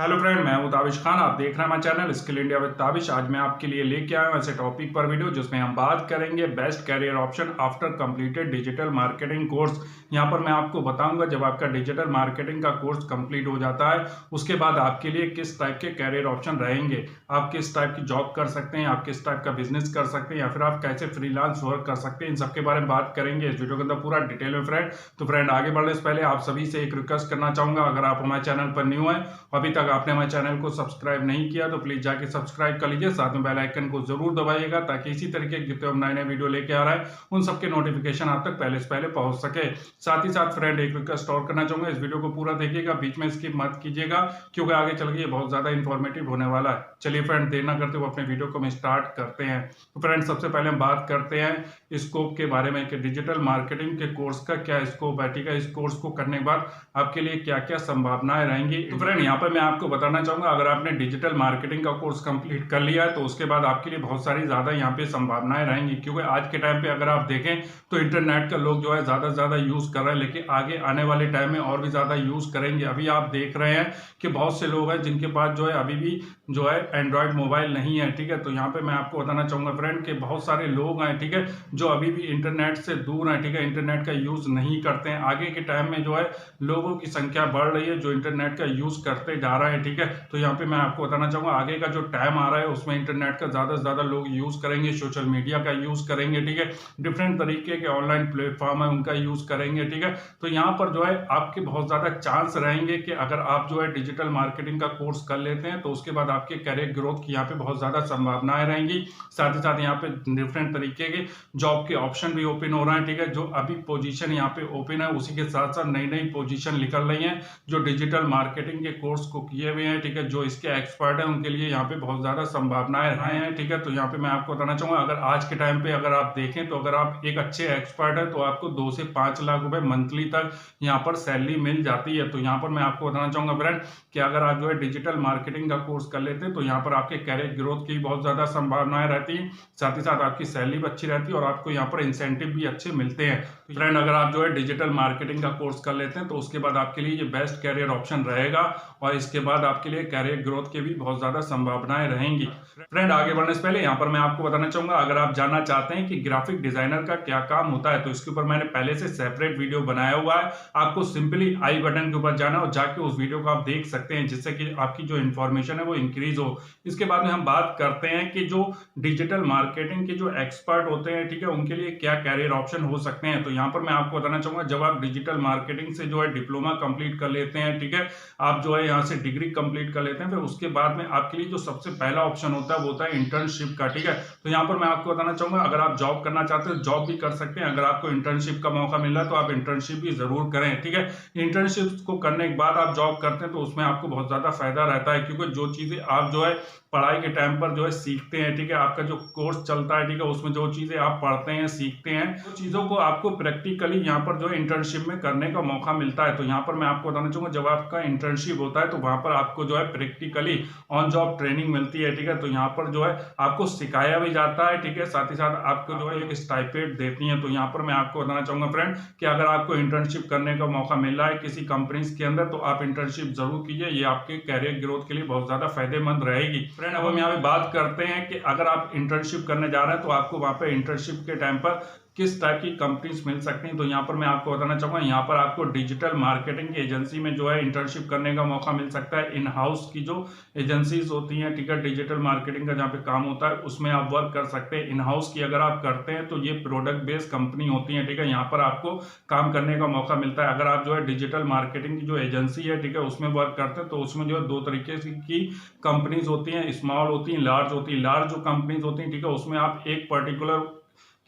Hello friend, मैं हूं ताबिश खान। आप देख रहे हैं हमारा channel skill India with Tabish. आज मैं आपके लिए लेके आया हूं ऐसे टॉपिक पर वीडियो जिसमें हम बात करेंगे best career option after completed digital marketing course. यहां पर मैं आपको बताऊंगा जब आपका डिजिटल मार्केटिंग का कोर्स कंप्लीट हो जाता है उसके बाद आपके लिए किस टाइप के कैरियर ऑप्शन रहेंगे, आप किस टाइप की जॉब कर सकते हैं, आप किस टाइप का बिजनेस कर सकते हैं या फिर आप कैसे फ्रीलांस वर्क कर सकते हैं। इन सबके बारे में बात करेंगे इस वीडियो के अंदर पूरा डिटेल में फ्रेंड। तो फ्रेंड, आगे बढ़ने से पहले आप सभी से एक रिक्वेस्ट करना चाहूंगा, अगर आप हमारे चैनल पर न्यू है अभी तक आपने हमारे चैनल को सब्सक्राइब नहीं किया तो प्लीज जाके सब्सक्राइब कर लीजिए, साथ में बेल आइकन को जरूर दबाइएगा ताकि इसी तरीके के जितने हम नए नए वीडियो लेके आ रहे हैं उन सबके नोटिफिकेशन आप तक पहले से पहले पहुंच सके। साथ ही साथ फ्रेंड, एक रिक्वेस्ट और करना चाहूंगा, इस वीडियो को पूरा देखिएगा, बीच में स्किप मत कीजिएगा क्योंकि आगे चल के ये बहुत ज्यादा इंफॉर्मेटिव होने वाला है। चलिए फ्रेंड, देर ना करते हुए अपने वीडियो को हम स्टार्ट करते हैं। तो फ्रेंड, सबसे पहले हम बात करते हैं स्कोप के बारे में कि डिजिटल मार्केटिंग के कोर्स का क्या स्कोप है। ठीक है, इस कोर्स को करने के बाद आपके लिए क्या क्या संभावनाएं रहेंगी। तो फ्रेंड, यहाँ पर मैं आपको बताना चाहूंगा, अगर आपने डिजिटल मार्केटिंग का कोर्स कंप्लीट कर लिया है तो उसके बाद आपके लिए बहुत सारी ज्यादा यहाँ पे संभावनाएं रहेंगी, क्योंकि आज के टाइम पे अगर आप देखें तो इंटरनेट का लोग जो है ज्यादा से ज्यादा यूज कर रहे हैं, लेकिन आगे आने वाले टाइम में और भी ज्यादा यूज करेंगे। अभी आप देख रहे हैं कि बहुत से लोग हैं जिनके पास जो है अभी भी जो है एंड्रॉयड मोबाइल नहीं है। ठीक है, तो यहाँ पे मैं आपको बताना चाहूंगा फ्रेंड कि बहुत सारे लोग हैं, ठीक है, जो अभी भी इंटरनेट से दूर हैं। ठीक है, इंटरनेट का यूज नहीं करते हैं। आगे के टाइम में जो है लोगों की संख्या बढ़ रही है जो इंटरनेट का यूज करते जा रहे हैं। ठीक है, तो यहाँ पे मैं आपको बताना चाहूंगा आगे का जो टाइम आ रहा है उसमें इंटरनेट का ज्यादा से ज्यादा लोग यूज करेंगे, सोशल मीडिया का यूज करेंगे। ठीक है, डिफरेंट तरीके के ऑनलाइन प्लेटफॉर्म है उनका यूज करेंगे। ठीक है, तो यहाँ पर जो है आपके बहुत ज्यादा चांस रहेंगे कि अगर आप जो है डिजिटल मार्केटिंग का कोर्स कर लेते हैं तो उसके बाद आपके कैरियर ग्रोथ की यहाँ पे बहुत ज्यादा संभावनाएं रहेंगी। साथ ही साथ यहाँ पे डिफरेंट तरीके के जॉब के ऑप्शन भी ओपन हो रहे हैं। ठीक है, जो अभी पोजीशन यहाँ पे ओपन है उसी के साथ साथ नई नई पोजीशन निकल रही हैं जो डिजिटल मार्केटिंग के कोर्स को किए हुए हैं। ठीक है, जो इसके एक्सपर्ट है उनके लिए यहाँ पे बहुत ज्यादा संभावनाएं रहे हैं। ठीक है, तो यहाँ पे मैं आपको बताना चाहूंगा, अगर आज के टाइम पे अगर आप देखें तो अगर आप एक अच्छे एक्सपर्ट है तो आपको 2 से 5 लाख रुपए मंथली तक यहाँ पर सैलरी मिल जाती है। तो यहाँ पर मैं आपको बताना चाहूंगा फ्रेंड कि अगर आप जो है डिजिटल मार्केटिंग का कोर्स कर लेते हैं तो यहाँ पर आपके कैरियर ग्रोथ की बहुत ज्यादा संभावनाएं रहती है, साथ ही साथ आपकी सैलरी भी अच्छी रहती है और आपको यहाँ पर इंसेंटिव भी अच्छे मिलते हैं। तो फ्रेंड, अगर आप जो है डिजिटल मार्केटिंग का कोर्स कर लेते हैं तो उसके बाद आपके लिए ये बेस्ट कैरियर ऑप्शन रहेगा और इसके बाद आपके लिए कैरियर ग्रोथ की भी बहुत ज्यादा संभावनाएं रहेंगी। फ्रेंड, आगे बढ़ने से पहले यहाँ पर मैं आपको बताना चाहूंगा, अगर आप जानना चाहते हैं कि ग्राफिक डिजाइनर का क्या काम होता है तो इसके ऊपर मैंने पहले से सेपरेट वीडियो बनाया हुआ है। आपको सिंपली आई बटन के ऊपर जाना और जाके उस वीडियो को आप देख सकते हैं जिससे कि आपकी जो इन्फॉर्मेशन है वो इंक्रीज हो। इसके बाद में हम बात करते हैं कि जो डिजिटल मार्केटिंग के जो एक्सपर्ट होते हैं, ठीक है, उनके लिए क्या कैरियर ऑप्शन हो सकते हैं। तो यहाँ पर मैं आपको बताना चाहूंगा, जब आप डिजिटल मार्केटिंग से जो है डिप्लोमा कंप्लीट कर लेते हैं, ठीक है, आप जो है यहाँ से डिग्री कंप्लीट कर लेते हैं, फिर उसके बाद में आपके लिए जो सबसे पहला ऑप्शन होता है वो होता है इंटर्नशिप का। ठीक है, तो यहाँ पर मैं आपको बताना चाहूंगा, अगर आप जॉब करना चाहते हैं जॉब भी कर सकते हैं, अगर आपको इंटर्नशिप का मौका मिल रहा है तो आप इंटर्नशिप भी जरूर करें। ठीक है, इंटर्नशिप को करने के बाद आप जॉब करते हैं तो उसमें आपको बहुत ज्यादा फायदा रहता है, क्योंकि जो चीजें आप जो है पढ़ाई के टाइम पर जो है सीखते हैं, ठीक है, आपका जो कोर्स चलता है, ठीक है, उसमें जो चीजें आप पढ़ते हैं सीखते हैं तो चीजों को आपको प्रैक्टिकली यहाँ पर जो है इंटर्नशिप में करने का मौका मिलता है। तो यहाँ पर मैं आपको बताना चाहूंगा, जब आपका इंटर्नशिप होता है तो वहां पर आपको जो है प्रैक्टिकली ऑन जॉब ट्रेनिंग मिलती है। ठीक है, तो यहाँ पर जो है आपको सिखाया भी जाता है। ठीक है, साथ ही साथ आपको जो है एक स्टाइपेंड देती है। तो यहाँ पर मैं आपको बताना चाहूंगा फ्रेंड कि अगर आपको इंटर्नशिप करने का मौका मिल रहा है किसी कंपनीज के अंदर तो आप इंटर्नशिप जरूर कीजिए, ये आपके कैरियर ग्रोथ के लिए बहुत ज्यादा फायदेमंद रहेगी। फ्रेंड, अब हम यहाँ पे बात करते हैं कि अगर आप इंटर्नशिप करने जा रहे हैं तो आपको वहां पे इंटर्नशिप के टाइम पर किस टाइप की कंपनीज मिल सकती हैं। तो यहाँ पर मैं आपको बताना चाहूंगा, यहाँ पर आपको डिजिटल मार्केटिंग की एजेंसी में जो है इंटर्नशिप करने का मौका मिल सकता है। इन हाउस की जो एजेंसीज होती हैं, ठीक है, डिजिटल मार्केटिंग का जहाँ पे काम होता है उसमें आप वर्क कर सकते हैं। इन हाउस की अगर आप करते हैं तो ये प्रोडक्ट बेस्ड कंपनी होती है। ठीक है, यहाँ पर आपको काम करने का मौका मिलता है। अगर आप जो है डिजिटल मार्केटिंग की जो एजेंसी है, ठीक है, उसमें वर्क करते हैं तो उसमें जो है 2 तरीके की कंपनीज होती हैं, स्मॉल होती हैं, लार्ज होती है। लार्ज जो कंपनीज होती हैं, ठीक है, उसमें आप एक पर्टिकुलर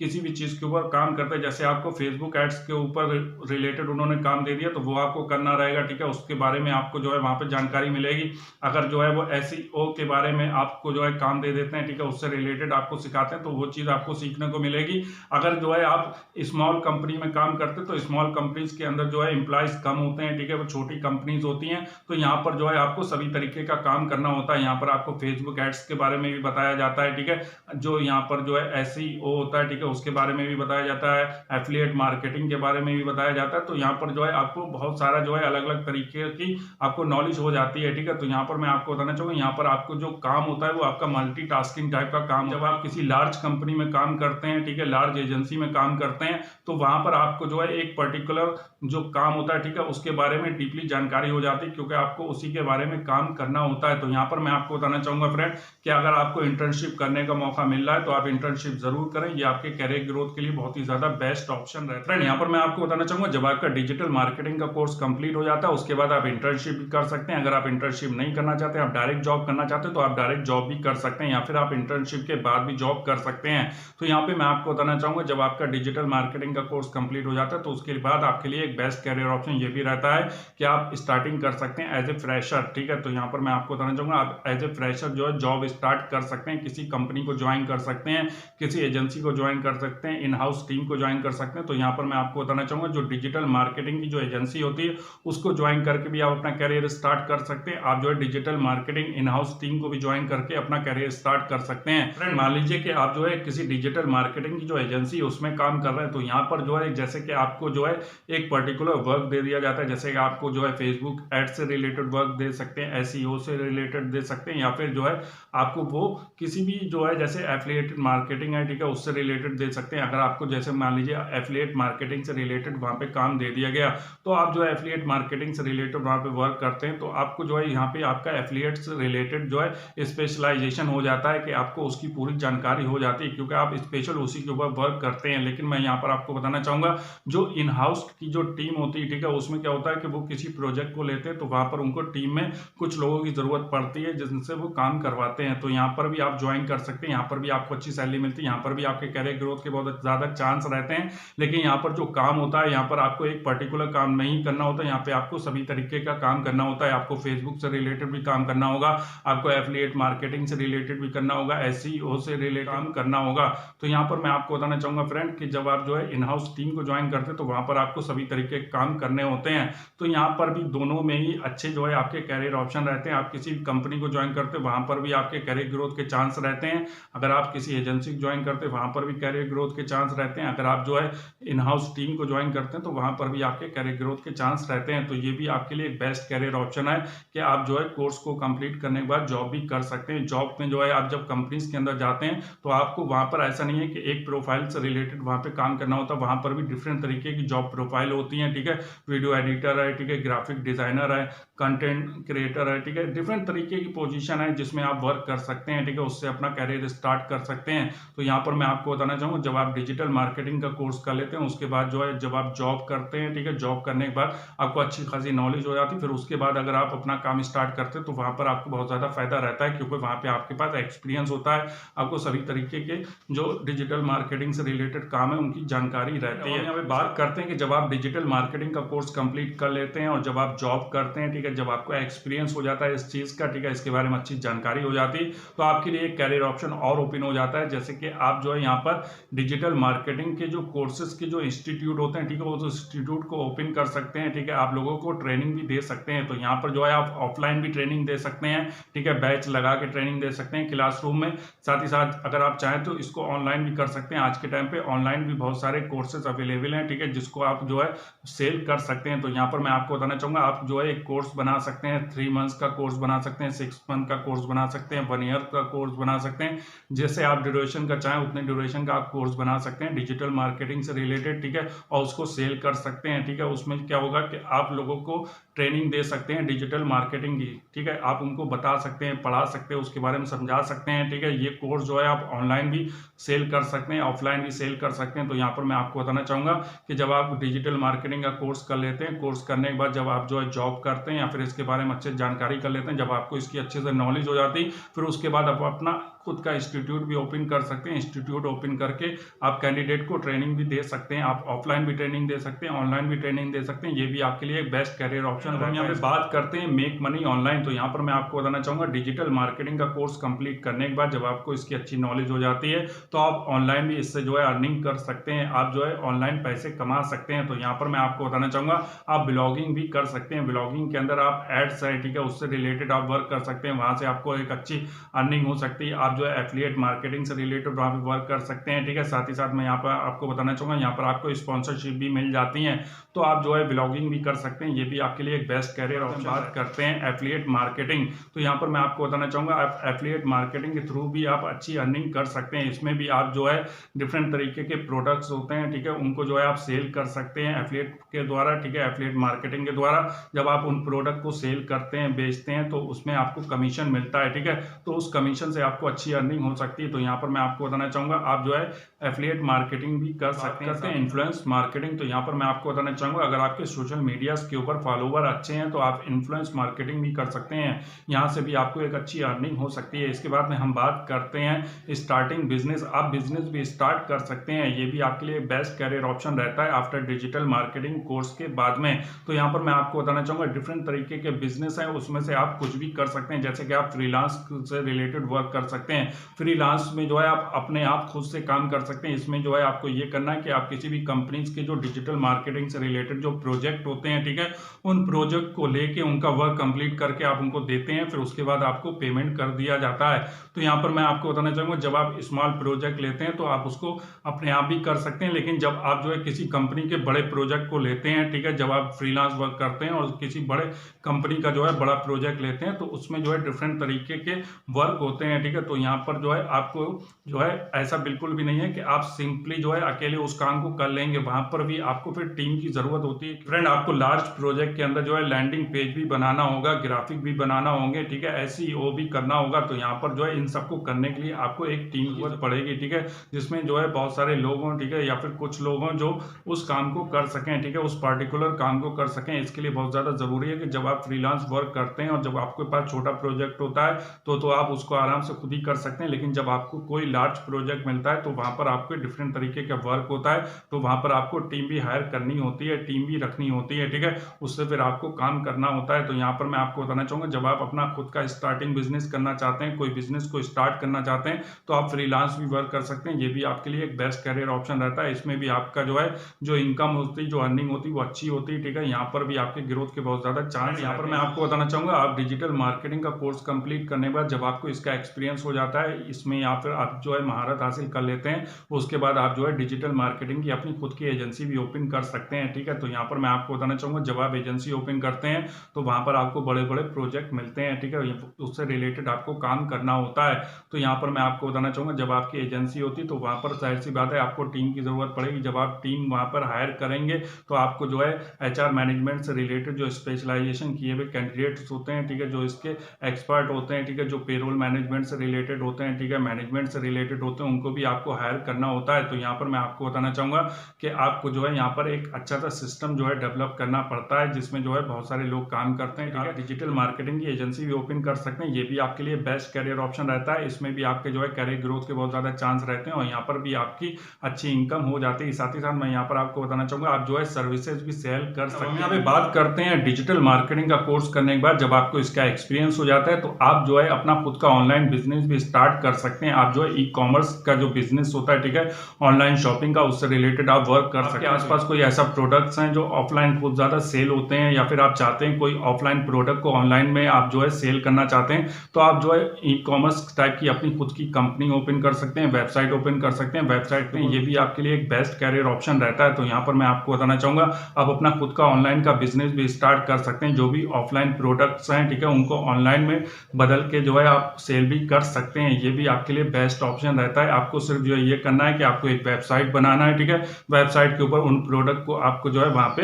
किसी भी चीज के ऊपर काम करते हैं, जैसे आपको फेसबुक एड्स के ऊपर रिलेटेड उन्होंने काम दे दिया तो वो आपको करना रहेगा। ठीक है, उसके बारे में आपको जो है वहां पे जानकारी मिलेगी। अगर जो है वो एसईओ के बारे में आपको जो है काम दे देते हैं, ठीक है, उससे रिलेटेड आपको सिखाते हैं तो वो चीज आपको सीखने को मिलेगी। अगर जो है आप स्मॉल कंपनी में काम करते हैं तो स्मॉल कंपनीज के अंदर जो है एम्प्लॉयज कम होते हैं, ठीक है, वो छोटी कंपनीज होती हैं, तो यहाँ पर जो है आपको सभी तरीके का काम करना होता है। यहाँ पर आपको फेसबुक एड्स के बारे में भी बताया जाता है। ठीक है, जो यहाँ पर जो है एसईओ होता है, ठीक है, ठीक है, उसके बारे में भी बताया जाता है, एफिलिएट मार्केटिंग के बारे में भी बताया जाता है। तो यहाँ पर जो है आपको बहुत सारा जो है अलग अलग तरीके की आपको नॉलेज हो जाती है, ठीक है। तो यहाँ पर मैं आपको बताना चाहूँगा, यहाँ पर आपको जो काम होता है वो आपका मल्टीटास्किंग टाइप का काम। जब आप किसी लार्ज कंपनी में काम करते हैं, ठीक है, लार्ज एजेंसी में काम करते हैं, तो वहां पर आपको जो है एक पर्टिकुलर जो काम होता है, ठीक है, उसके बारे में डीपली जानकारी हो जाती है, क्योंकि आपको उसी के बारे में काम करना होता है। तो यहाँ पर मैं आपको बताना चाहूंगा फ्रेंड कि अगर आपको इंटर्नशिप करने का मौका मिल रहा है तो आप इंटर्नशिप जरूर करें, ये आपके कैरियर ग्रोथ के लिए बहुत ही ज्यादा बेस्ट ऑप्शन रहता है। फ्रेंड यहाँ पर मैं आपको बताना चाहूंगा, जब आपका डिजिटल मार्केटिंग का कोर्स कंप्लीट हो जाता है उसके बाद आप इंटर्नशिप भी कर सकते हैं। अगर आप इंटर्नशिप नहीं करना चाहते, आप डायरेक्ट जॉब करना चाहते हैं, तो आप डायरेक्ट जॉब भी कर सकते हैं, या फिर आप इंटर्नशिप के बाद भी जॉब कर सकते हैं। तो यहाँ पे मैं आपको बताना चाहूंगा, जब आपका डिजिटल मार्केटिंग का कोर्स कंप्लीट हो जाता है तो उसके बाद आपके लिए एक बेस्ट कैरियर ऑप्शन ये भी रहता है कि आप स्टार्टिंग कर सकते हैं एज ए फ्रेशर, ठीक है। तो यहाँ पर मैं आपको बताना चाहूंगा, आप एज ए फ्रेशर जो है जॉब स्टार्ट कर सकते हैं, किसी कंपनी को ज्वाइन कर सकते हैं, किसी एजेंसी को ज्वाइन कर सकते हैं, इन हाउस टीम को ज्वाइन कर सकते हैं। तो यहाँ पर मैं आपको बताना चाहूंगा, जो डिजिटल मार्केटिंग की जो एजेंसी होती है उसको ज्वाइन करके भी आप अपना कैरियर स्टार्ट कर सकते हैं। आप जो है digital marketing in house team को भी ज्वाइन करके अपना कैरियर स्टार्ट कर सकते हैं। फ्रेंड मान लीजिए कि आप जो है किसी डिजिटल मार्केटिंग की जो एजेंसी है उसमें काम कर रहे हैं, तो यहाँ पर जो है जैसे कि आपको जो है एक पर्टिकुलर वर्क दे दिया जाता है, जैसे कि आपको जो है फेसबुक एड से रिलेटेड वर्क दे सकते हैं, एसईओ से रिलेटेड दे सकते हैं, या फिर जो है आपको वो किसी भी जो है जैसे एफिलिएट मार्केटिंग है, ठीक है, उससे रिलेटेड दे सकते हैं। अगर आपको जैसे मान लीजिए एफिलिएट मार्केटिंग से रिलेटेड वहां पे काम दे दिया गया, तो आप जो है एफिलिएट मार्केटिंग से रिलेटेड वहां पे वर्क करते हैं, तो आपको जो है यहाँ पे आपका एफिलिएट से रिलेटेड जो है स्पेशलाइजेशन हो जाता है कि आपको उसकी पूरी जानकारी हो जाती है, क्योंकि आप स्पेशल उसी के ऊपर वर्क करते हैं। लेकिन मैं यहाँ पर आपको बताना चाहूंगा, जो इन हाउस की जो टीम होती है, ठीक है, उसमें क्या होता है कि वो किसी प्रोजेक्ट को लेते हैं तो वहां पर उनको टीम में कुछ लोगों की जरूरत पड़ती है जिनसे वो काम करवाते हैं। तो यहाँ पर भी आप ज्वाइन कर सकते हैं, यहाँ पर भी आपको अच्छी सैलरी मिलती है, यहाँ पर भी आपके कैरियर ग्रोथ के बहुत ज्यादा चांस रहते हैं। लेकिन यहाँ पर जो काम होता है, यहाँ पर आपको एक पर्टिकुलर काम नहीं करना होता, यहाँ पे आपको सभी तरीके का काम करना होता है। आपको फेसबुक से रिलेटेड भी काम करना होगा, आपको एफिलिएट मार्केटिंग से रिलेटेड भी करना होगा, एसईओ से रिलेटेड काम करना होगा। तो यहाँ पर मैं आपको बताना चाहूंगा फ्रेंड कि जब आप जो है इन हाउस टीम को ज्वाइन करते हैं तो वहां पर आपको सभी तरीके के काम करने होते हैं। तो यहाँ पर भी दोनों में ही अच्छे जो है आपके कैरियर ऑप्शन रहते हैं। आप किसी कंपनी को ज्वाइन करते हैं वहां पर भी आपके कैरियर ग्रोथ के चांस रहते हैं। अगर आप किसी एजेंसी को ज्वाइन करते हैं वहां पर भी कैरियर ग्रोथ के चांस रहते हैं। अगर आप जो है इन हाउस टीम को ज्वाइन करते हैं तो वहां पर भी आपके कैरियर ग्रोथ के चांस रहते हैं। तो ये भी आपके लिए एक बेस्ट कैरियर ऑप्शन है कि आप जो है कोर्स को कंप्लीट करने के बाद जॉब भी कर सकते हैं। जॉब में जो है आप जब कंपनीज के अंदर जाते हैं तो आपको वहां पर ऐसा नहीं है कि एक प्रोफाइल से रिलेटेड वहां पे काम करना होता है, वहां पर भी डिफरेंट तरीके की जॉब प्रोफाइल होती है, ठीक है। वीडियो एडिटर है, ठीक है, ग्राफिक डिजाइनर है, कंटेंट क्रिएटर है, ठीक है, डिफरेंट तरीके की पोजीशन है जिसमें आप वर्क कर सकते हैं, ठीक है, उससे अपना कैरियर स्टार्ट कर सकते हैं। तो यहाँ पर मैं आपको बताना चाहूंगा, जब आप डिजिटल मार्केटिंग का कोर्स कर लेते हैं उसके बाद जो है जब आप जॉब करते हैं, ठीक है, जॉब करने के बाद आपको अच्छी खासी नॉलेज हो जाती है। फिर उसके बाद अगर आप अपना काम स्टार्ट करते हैं तो वहां पर आपको बहुत ज्यादा फायदा रहता है, क्योंकि वहां पे आपके पास एक्सपीरियंस होता है, आपको सभी तरीके के जो डिजिटल मार्केटिंग से रिलेटेड काम है उनकी जानकारी रहती है। यहाँ पे बात करते हैं कि जब आप डिजिटल मार्केटिंग का कोर्स कंप्लीट कर लेते हैं और जब आप जॉब करते हैं, ठीक है, जब आपको एक्सपीरियंस हो जाता है इस चीज का, ठीक है, इसके बारे में अच्छी जानकारी हो जाती है, तो आपके लिए एक कैरियर ऑप्शन और ओपन हो जाता है। जैसे कि आप जो है यहाँ पर डिजिटल मार्केटिंग के जो कोर्सेज के जो इंस्टीट्यूट होते हैं, ठीक है, वो इंस्टीट्यूट को ओपन कर सकते हैं, ठीक है, आप लोगों को ट्रेनिंग भी दे सकते हैं। तो यहाँ पर जो है आप ऑफलाइन भी ट्रेनिंग दे सकते हैं, ठीक है, बैच लगा के ट्रेनिंग दे सकते हैं क्लासरूम में। साथ ही साथ अगर आप चाहें तो इसको ऑनलाइन भी कर सकते हैं। आज के टाइम पे ऑनलाइन भी बहुत सारे कोर्सेज अवेलेबल हैं, ठीक है, जिसको आप जो है सेल कर सकते हैं। तो यहाँ पर मैं आपको बताना चाहूंगा, आप जो है एक कोर्स बना सकते हैं, 3 मंथ्स का कोर्स बना सकते हैं, 6 मंथ का कोर्स बना सकते हैं, 1 ईयर का कोर्स बना सकते हैं। जैसे आप ड्यूरेशन का चाहें उतने ड्यूरेशन का आप कोर्स बना सकते हैं डिजिटल मार्केटिंग से रिलेटेड, ठीक है, और उसको सेल कर सकते हैं, ठीक है। उसमें क्या होगा कि आप लोगों को ट्रेनिंग दे सकते हैं डिजिटल मार्केटिंग की, ठीक है, आप उनको बता सकते हैं, पढ़ा सकते हैं, उसके बारे में समझा सकते हैं, ठीक है। ये कोर्स जो है आप ऑनलाइन भी सेल कर सकते हैं, ऑफलाइन भी सेल कर सकते हैं। तो यहाँ पर मैं आपको बताना चाहूंगा कि जब आप डिजिटल मार्केटिंग का कोर्स कर लेते हैं, कोर्स करने के बाद जब आप जो है जॉब करते हैं या फिर इसके बारे में अच्छे जानकारी कर लेते हैं, जब आपको इसकी अच्छे से नॉलेज हो जाती, फिर उसके बाद आप अपना खुद का इंस्टीट्यूट भी ओपन कर सकते हैं। इंस्टीट्यूट ओपन करके आप कैंडिडेट को ट्रेनिंग भी दे सकते हैं, आप ऑफलाइन भी ट्रेनिंग दे सकते हैं, ऑनलाइन भी ट्रेनिंग दे सकते हैं। ये भी आपके लिए एक बेस्ट कैरियर ऑप्शन ऑप्शन हम यहाँ पे बात करते हैं मेक मनी ऑनलाइन। तो यहाँ पर मैं आपको बताना चाहूंगा डिजिटल मार्केटिंग का कोर्स कंप्लीट करने के बाद जब आपको इसकी अच्छी नॉलेज हो जाती है तो आप ऑनलाइन भी इससे जो है अर्निंग कर सकते हैं, आप जो है ऑनलाइन पैसे कमा सकते हैं। तो यहाँ पर मैं आपको बताना चाहूंगा आप ब्लॉगिंग भी कर सकते हैं। ब्लॉगिंग के अंदर आप एड्स है, ठीक है, उससे रिलेटेड आप वर्क कर सकते हैं, वहां से आपको एक अच्छी अर्निंग हो सकती है। आप जो है एफिलिएट मार्केटिंग से रिलेटेड वहां पे वर्क कर सकते हैं, ठीक है। साथ ही साथ मैं यहाँ पर आपको बताना चाहूंगा यहाँ पर आपको स्पॉन्सरशिप भी मिल जाती है, तो आप जो है ब्लॉगिंग भी कर सकते हैं। ये भी आपके लिए एक बेस्ट कैरियर ऑप्शन। बात करते हैं एफिलिएट मार्केटिंग, तो यहाँ पर मैं आपको बताना चाहूंगा आप एफिलिएट मार्केटिंग के थ्रू भी आप अच्छी अर्निंग कर सकते हैं। इसमें भी आप जो है डिफरेंट तरीके के प्रोडक्ट्स होते हैं, ठीक है, उनको जो है आप सेल कर सकते हैं एफिलिएट के द्वारा, ठीक है, एफिलिएट मार्केटिंग के द्वारा। जब आप उन प्रोडक्ट को सेल करते हैं, बेचते हैं, तो उसमें आपको कमीशन मिलता है, ठीक है, तो उस कमीशन से आपको अच्छी अर्निंग हो सकती है। तो यहाँ पर मैं आपको बताना चाहूंगा आप जो है एफिलिएट मार्केटिंग भी कर सकते हैं। इन्फ्लुएंस मार्केटिंग, तो यहाँ पर मैं आपको बताना चाहूंगा अगर आपके सोशल मीडिया के ऊपर फॉलोवर अच्छे हैं तो आप इन्फ्लुएंस मार्केटिंग भी कर सकते हैं, यहाँ से भी आपको एक अच्छी अर्निंग हो सकती है। इसके बाद में हम बात करते हैं स्टार्टिंग बिजनेस। आप बिजनेस भी स्टार्ट कर सकते हैं, ये भी आपके लिए बेस्ट कैरियर ऑप्शन रहता है आफ्टर डिजिटल मार्केटिंग कोर्स के बाद में। तो यहाँ पर मैं आपको बताना चाहूंगा डिफरेंट तरीके के बिजनेस है, उसमें से आप कुछ भी कर सकते हैं। जैसे कि आप फ्रीलांस से रिलेटेड वर्क कर सकते हैं, फ्रीलांस में जो है आप अपने आप खुद से काम कर सकते हैं। इसमें जो है आपको ये करना है कि आप किसी भी कंपनीज के जो डिजिटल मार्केटिंग से रिलेटेड जो प्रोजेक्ट होते हैं, ठीक है, उन प्रोजेक्ट को लेके उनका वर्क कंप्लीट करके आप उनको देते हैं, फिर उसके बाद आपको पेमेंट कर दिया जाता है। तो यहाँ पर मैं आपको बताना चाहूंगा जब आप स्मॉल प्रोजेक्ट लेते हैं तो आप उसको अपने आप भी कर सकते हैं, लेकिन जब आप जो है किसी कंपनी के बड़े प्रोजेक्ट को लेते हैं, ठीक है, जब आप फ्रीलांस वर्क करते हैं और किसी बड़े कंपनी का जो है बड़ा प्रोजेक्ट लेते हैं तो उसमें जो है डिफरेंट तरीके के वर्क होते हैं, ठीक है। तो यहाँ पर जो है आपको जो है ऐसा बिल्कुल भी नहीं है कि आप सिंपली जो है अकेले उस काम को कर लेंगे, वहां पर भी आपको फिर टीम की जरूरत होती है। फ्रेंड, आपको लार्ज प्रोजेक्ट के अंदर जो है लैंडिंग पेज भी बनाना होगा, ग्राफिक भी बनाना होंगे, ठीक है, एसईओ भी करना होगा। तो यहाँ पर जो है इन सबको करने के लिए आपको एक टीम की जरूरत पड़ेगी, ठीक है, जिसमें जो है बहुत सारे लोग हों, ठीक है, या फिर कुछ लोग हों जो उस काम को कर सकें, ठीक है, उस पर्टिकुलर काम को कर सकें। इसके लिए बहुत ज्यादा जरूरी है कि जब आप फ्रीलांस वर्क करते हैं और जब आपके पास छोटा प्रोजेक्ट होता है तो आप उसको आराम से खुद ही कर सकते हैं, लेकिन जब आपको कोई लार्ज प्रोजेक्ट मिलता है तो वहां पर आपको डिफरेंट तरीके का वर्क होता है, तो वहां पर आपको टीम भी हायर करनी होती है, टीम भी रखनी होती है, ठीक है, उससे फिर आपको काम करना होता है। तो यहाँ पर मैं आपको बताना चाहूंगा जब आप अपना खुद का स्टार्टिंग बिजनेस करना चाहते हैं, कोई बिजनेस को स्टार्ट करना चाहते हैं, तो आप फ्रीलांस भी वर्क कर सकते हैं। ये भी आपके लिए एक बेस्ट कैरियर ऑप्शन रहता है। इसमें भी आपका जो है जो इनकम होती है, जो अर्निंग होती है वो अच्छी होती है, ठीक है, यहाँ पर भी आपके ग्रोथ के बहुत ज्यादा चांस। यहाँ पर मैं आपको बताना चाहूंगा आप डिजिटल मार्केटिंग का कोर्स कंप्लीट करने के बाद जब आपको इसका एक्सपीरियंस हो जाता है इसमें, या फिर आप जो है महारत हासिल कर लेते हैं, उसके बाद आप जो है डिजिटल मार्केटिंग की अपनी खुद की एजेंसी भी ओपन कर सकते हैं, ठीक है। तो यहाँ पर मैं आपको बताना चाहूंगा जब आप एजेंसी ओपन करते हैं तो वहां पर आपको बड़े बड़े प्रोजेक्ट मिलते हैं, ठीक है, उससे रिलेटेड आपको काम करना होता है। तो यहाँ पर मैं आपको बताना चाहूंगा जब आपकी एजेंसी होती है तो वहां पर जाहिर सी बात है आपको टीम की जरूरत पड़ेगी। जब आप टीम वहां पर हायर करेंगे तो आपको जो है एचआर मैनेजमेंट से रिलेटेड जो स्पेशलाइजेशन किए हुए कैंडिडेट्स होते हैं, ठीक है, जो इसके एक्सपर्ट होते हैं, ठीक है, जो पेरोल मैनेजमेंट से रिलेटेड होते हैं, ठीक है, मैनेजमेंट से रिलेटेड होते हैं, उनको भी आपको हायर करना होता है। तो यहाँ पर मैं आपको बताना चाहूंगा कि आपको जो है यहाँ पर एक अच्छा सा सिस्टम जो है डेवलप करना पड़ता है, जिसमें जो है बहुत सारे लोग काम करते हैं, ठीक है। डिजिटल मार्केटिंग की एजेंसी भी ओपन कर सकते हैं, ये भी आपके लिए बेस्ट कैरियर ऑप्शन रहता है। इसमें भी आपके जो है कैरियर ग्रोथ के बहुत ज्यादा चांस रहते हैं और यहाँ पर भी आपकी अच्छी इनकम हो जाती है। साथ ही साथ मैं यहाँ पर आपको बताना चाहूंगा आप जो है सर्विसेज भी सेल कर सकते हैं। यहाँ पे बात करते हैं डिजिटल मार्केटिंग का कोर्स करने के बाद जब आपको इसका एक्सपीरियंस हो जाता है तो आप जो है अपना खुद का ऑनलाइन बिजनेस भी स्टार्ट कर सकते हैं। आप जो है ई कॉमर्स का जो बिजनेस होता है, ठीक है, ऑनलाइन शॉपिंग का, उससे रिलेटेड आप वर्क कर सकते हैं। आसपास कोई ऐसा प्रोडक्ट्स हैं जो ऑफलाइन बहुत ज्यादा सेल होते हैं, या फिर आप चाहते हैं कोई ऑफलाइन प्रोडक्ट को ऑनलाइन में आप जो है सेल करना चाहते हैं, तो आप जो है ई कॉमर्स टाइप की अपनी खुद की कंपनी ओपन कर सकते हैं, वेबसाइट ओपन कर सकते हैं। वेबसाइट में ये भी आपके लिए एक बेस्ट कैरियर ऑप्शन रहता है। तो यहाँ पर मैं आपको बताना चाहूंगा आप अपना खुद का ऑनलाइन का बिजनेस भी स्टार्ट कर सकते हैं। जो भी ऑफलाइन प्रोडक्ट्स हैं, ठीक है, उनको ऑनलाइन में बदल के जो है आप सेल भी कर सकते हैं। ये भी आपके लिए बेस्ट ऑप्शन रहता है। आपको सिर्फ जो है ये करना है कि आपको एक वेबसाइट बनाना है, ठीक है, वेबसाइट के ऊपर उन प्रोडक्ट को आपको जो है वहां पे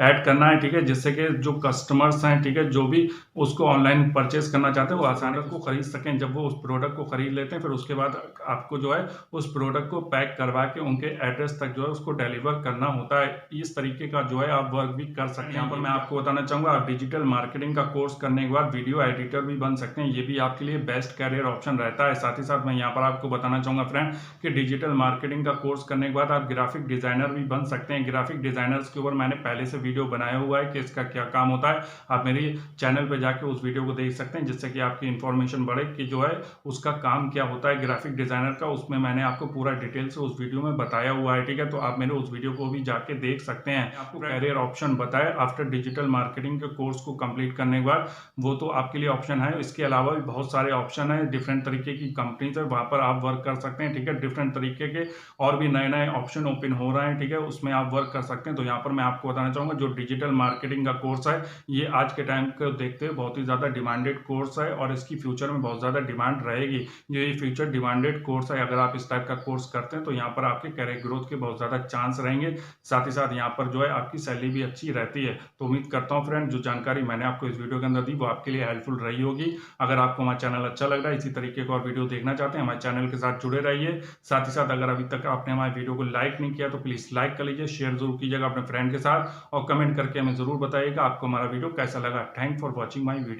ऐड करना है, ठीक है, जिससे कि जो कस्टमर्स हैं, ठीक है, जो भी उसको ऑनलाइन परचेस करना चाहते हैं वो आसानी को खरीद सकें। जब वो उस प्रोडक्ट को खरीद लेते हैं फिर उसके बाद आपको जो है उस प्रोडक्ट को पैक करवा के उनके एड्रेस तक जो है उसको डिलीवर करना होता है। इस तरीके का जो है आप वर्क भी कर सकते हैं। यहाँ पर मैं आपको बताना चाहूंगा आप डिजिटल मार्केटिंग का कोर्स करने के बाद वीडियो एडिटर भी बन सकते हैं। ये भी आपके लिए बेस्ट कैरियर ऑप्शन रहता है। साथ ही साथ मैं यहाँ पर आपको बताना चाहूंगा फ्रेंड कि डिजिटल मार्केटिंग का कोर्स करने के बाद आप ग्राफिक डिजाइनर भी बन सकते हैं। ग्राफिक डिजाइनर्स के ऊपर मैंने पहले से वीडियो बनाया हुआ है कि इसका इसका क्या काम होता है, आप मेरे चैनल पे जाके उस वीडियो को देख सकते हैं, जिससे कि आपकी इन्फॉर्मेशन बढ़े कि जो है उसका काम क्या होता है ग्राफिक डिजाइनर का। उसमें मैंने आपको पूरा डिटेल से उस वीडियो में बताया हुआ है, ठीक है। तो आप मेरे उस वीडियो को भी जाके देख सकते हैं। आपको कैरियर ऑप्शन बताया आफ्टर डिजिटल मार्केटिंग के कोर्स को कंप्लीट करने के बाद, वो तो आपके लिए ऑप्शन है। इसके अलावा भी बहुत सारे ऑप्शन है, डिफरेंट तरीके की कंपनीज है, वहां पर आप वर्क कर सकते हैं, ठीक है। डिफरेंट तरीके के और भी नए नए ऑप्शन ओपन हो रहे हैं, ठीक है, उसमें आप वर्क कर सकते हैं। तो यहाँ पर मैं आपको बताना चाहूंगा जो डिजिटल मार्केटिंग का कोर्स है, ये आज के टाइम को देखते हुए बहुत ही ज्यादा डिमांडेड कोर्स है और इसकी फ्यूचर में बहुत ज्यादा डिमांड रहेगी। ये फ्यूचर डिमांडेड कोर्स है। अगर आप इस टाइप का कोर्स करते हैं तो यहाँ पर आपके कैरियर ग्रोथ के बहुत ज्यादा चांस रहेंगे। साथ ही साथ यहाँ पर जो है आपकी सैलरी भी अच्छी रहती है। तो उम्मीद करता हूँ फ्रेंड, जो जानकारी मैंने आपको इस वीडियो के अंदर दी वो आपके लिए हेल्पफुल रही होगी। अगर आपको हमारा चैनल अच्छा लग रहा है, इसी तरीके का और वीडियो देखना चाहते हैं, हमारे चैनल के साथ जुड़े रहिए। साथ ही साथ अगर अभी तक आपने हमारे वीडियो को लाइक नहीं किया तो प्लीज लाइक कर लीजिए, शेयर जरूर कीजिएगा अपने फ्रेंड के साथ और कमेंट करके हमें जरूर बताइएगा आपको हमारा वीडियो कैसा लगा। Thank for watching my video.